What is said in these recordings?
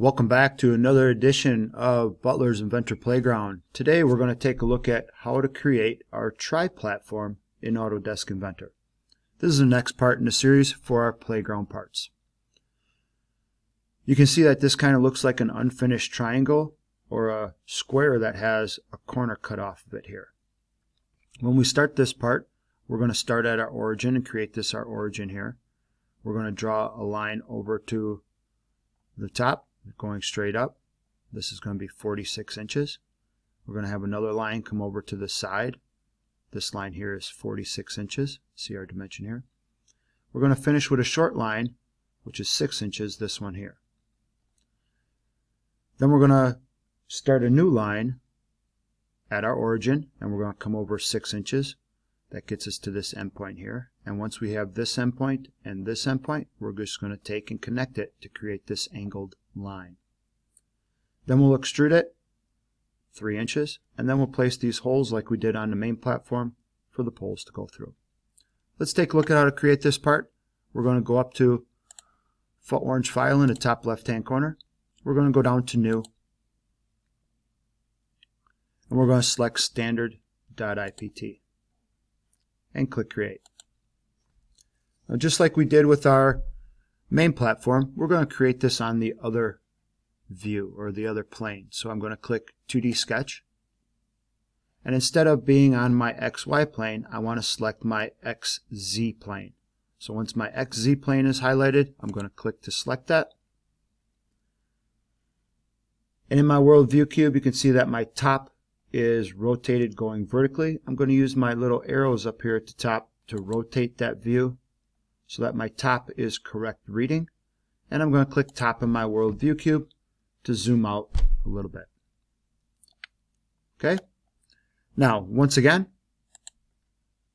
Welcome back to another edition of Butler's Inventor Playground. Today we're going to take a look at how to create our tri-platform in Autodesk Inventor. This is the next part in the series for our playground parts. You can see that this kind of looks like an unfinished triangle or a square that has a corner cut off of it here. When we start this part, we're going to start at our origin and create this our origin here. We're going to draw a line over to the top, going straight up. This is going to be 46 inches. We're going to have another line come over to the side. This line here is 46 inches. See our dimension here. We're going to finish with a short line, which is 6 inches, this one here. Then we're going to start a new line at our origin, and we're going to come over 6 inches. That gets us to this endpoint here. And once we have this endpoint and this endpoint, we're just going to take and connect it to create this angled line. Then we'll extrude it 3 inches, and then we'll place these holes like we did on the main platform for the poles to go through. Let's take a look at how to create this part. We're going to go up to orange file in the top left hand corner. We're going to go down to new, and we're going to select standard.ipt and click create. Now, just like we did with our main platform, we're going to create this on the other view or the other plane. So I'm going to click 2D sketch, and instead of being on my XY plane, I want to select my XZ plane. So once my XZ plane is highlighted, I'm going to click to select that. And in my world view cube, you can see that my top is rotated going vertically. I'm going to use my little arrows up here at the top to rotate that view so that my top is correct reading. And I'm going to click top in my world view cube to zoom out a little bit. Okay. Now, once again,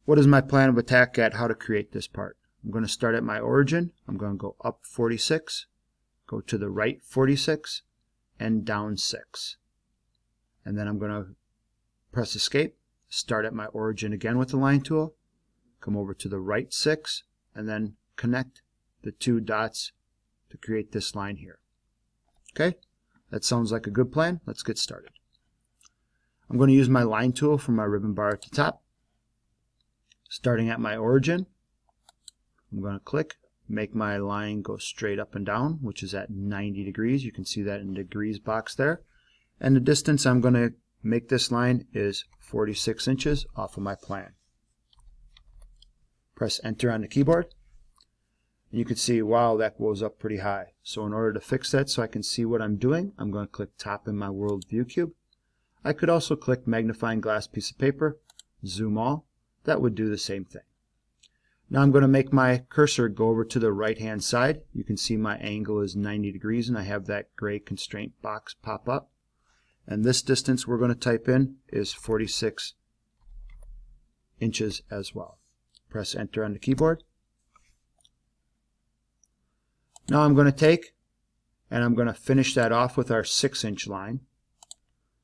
what is my plan of attack at how to create this part? I'm going to start at my origin. I'm going to go up 46, go to the right 46, and down 6. And then I'm going to press escape, start at my origin again with the line tool, come over to the right 6, and then connect the two dots to create this line here. Okay, that sounds like a good plan. Let's get started. I'm going to use my line tool from my ribbon bar at the top. Starting at my origin, I'm going to click, make my line go straight up and down, which is at 90 degrees. You can see that in the degrees box there. And the distance I'm going to make this line is 46 inches off of my plan. Press enter on the keyboard. And you can see, wow, that goes up pretty high. So in order to fix that so I can see what I'm doing, I'm going to click top in my world view cube. I could also click magnifying glass piece of paper, zoom all. That would do the same thing. Now I'm going to make my cursor go over to the right hand side. You can see my angle is 90 degrees and I have that gray constraint box pop up. And this distance we're going to type in is 46 inches as well. Press enter on the keyboard. Now I'm going to take and I'm going to finish that off with our 6-inch line.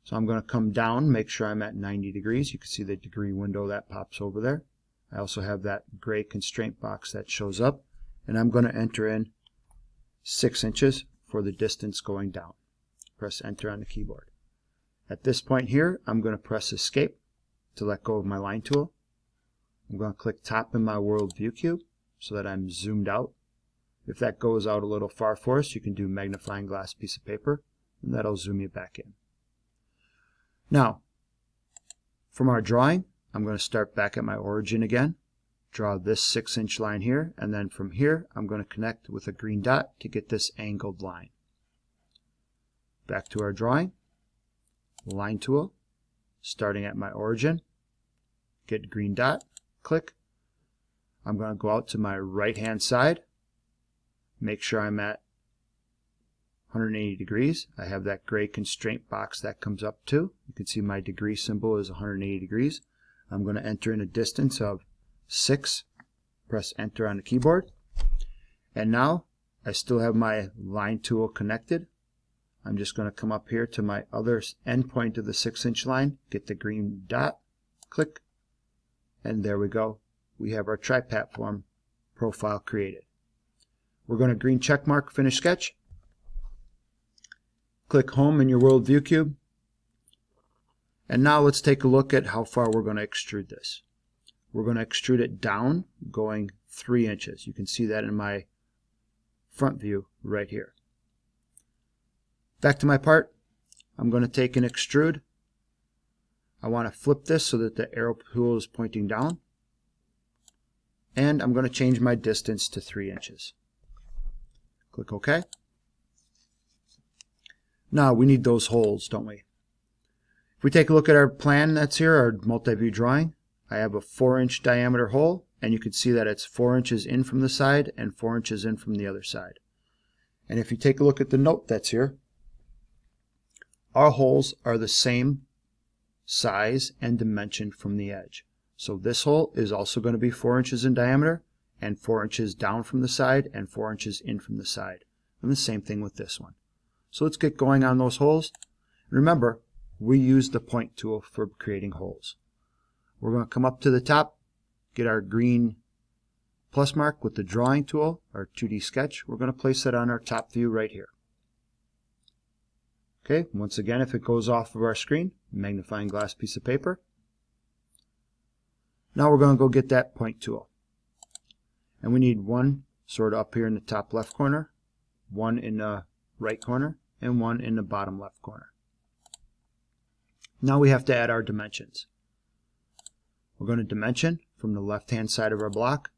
So I'm going to come down, make sure I'm at 90 degrees. You can see the degree window that pops over there. I also have that gray constraint box that shows up. And I'm going to enter in 6 inches for the distance going down. Press enter on the keyboard. At this point here, I'm going to press escape to let go of my line tool. I'm going to click top in my world view cube so that I'm zoomed out. If that goes out a little far for us, you can do magnifying glass piece of paper, and that'll zoom you back in. Now, from our drawing, I'm going to start back at my origin again, draw this 6-inch line here, and then from here, I'm going to connect with a green dot to get this angled line. Back to our drawing. Line tool, starting at my origin, get green dot, click. I'm going to go out to my right hand side, make sure I'm at 180 degrees. I have that gray constraint box that comes up too. You can see my degree symbol is 180 degrees. I'm going to enter in a distance of 6, press enter on the keyboard, and now I still have my line tool connected. I'm just going to come up here to my other endpoint of the 6-inch line, get the green dot, click, and there we go. We have our tri-platform profile created. We're going to green check mark finish sketch. Click Home in your World View Cube. And now let's take a look at how far we're going to extrude this. We're going to extrude it down, going 3 inches. You can see that in my front view right here. Back to my part. I'm going to take an extrude. I want to flip this so that the arrow tool is pointing down. And I'm going to change my distance to 3 inches. Click OK. Now we need those holes, don't we? If we take a look at our plan that's here, our multi-view drawing, I have a 4-inch diameter hole, and you can see that it's 4 inches in from the side and 4 inches in from the other side. And if you take a look at the note that's here, our holes are the same size and dimension from the edge. So this hole is also going to be 4 inches in diameter and 4 inches down from the side and 4 inches in from the side. And the same thing with this one. So let's get going on those holes. Remember, we use the point tool for creating holes. We're going to come up to the top, get our green plus mark with the drawing tool, our 2D sketch. We're going to place that on our top view right here. Okay, once again, if it goes off of our screen, magnifying glass piece of paper. Now we're going to go get that point tool. And we need one sort of up here in the top left corner, one in the right corner, and one in the bottom left corner. Now we have to add our dimensions. We're going to dimension from the left-hand side of our block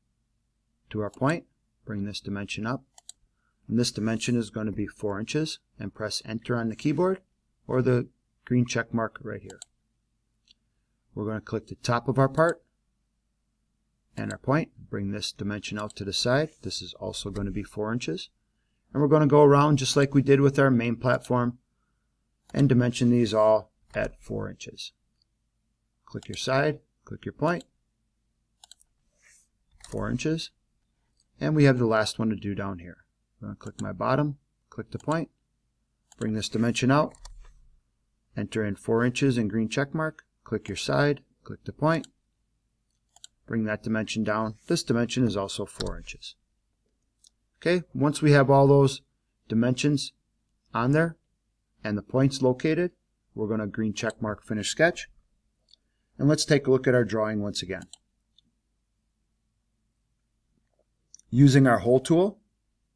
to our point. Bring this dimension up. And this dimension is going to be 4 inches. And press Enter on the keyboard or the green check mark right here. We're going to click the top of our part and our point. Bring this dimension out to the side. This is also going to be 4 inches. And we're going to go around just like we did with our main platform and dimension these all at 4 inches. Click your side, click your point, 4 inches, and we have the last one to do down here. I'm going to click my bottom, click the point, bring this dimension out, enter in 4 inches in green check mark, click your side, click the point, bring that dimension down. This dimension is also 4 inches. Okay, once we have all those dimensions on there and the points located, we're going to green check mark finish sketch. And let's take a look at our drawing once again. Using our hole tool,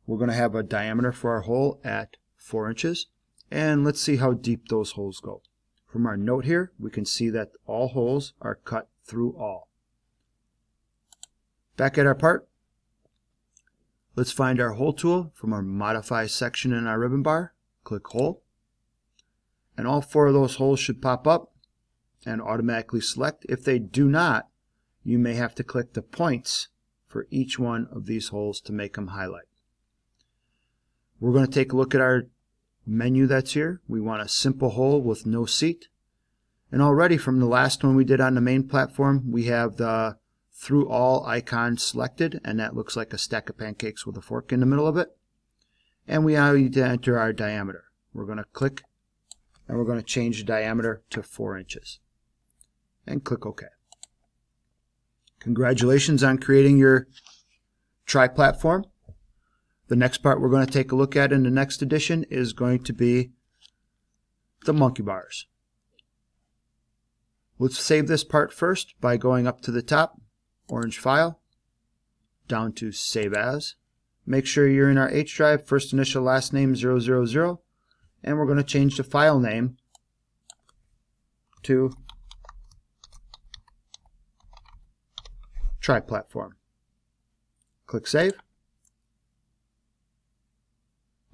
we're going to have a diameter for our hole at 4 inches. And let's see how deep those holes go. From our note here, we can see that all holes are cut through all. Back at our part, let's find our hole tool from our modify section in our ribbon bar. Click hole. And all 4 of those holes should pop up and automatically select. If they do not, you may have to click the points for each one of these holes to make them highlight. We're going to take a look at our menu that's here. We want a simple hole with no seat. And already from the last one we did on the main platform, we have the through all icon selected, and that looks like a stack of pancakes with a fork in the middle of it. And we now need to enter our diameter. We're going to click and we're going to change the diameter to 4 inches. And click OK. Congratulations on creating your tri-platform. The next part we're going to take a look at in the next edition is going to be the monkey bars. Let's save this part first by going up to the top, orange file, down to Save As. Make sure you're in our H drive, first initial last name 000. And we're going to change the file name to tri-platform. Click Save.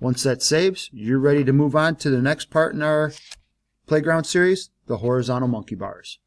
Once that saves, you're ready to move on to the next part in our playground series, the horizontal monkey bars.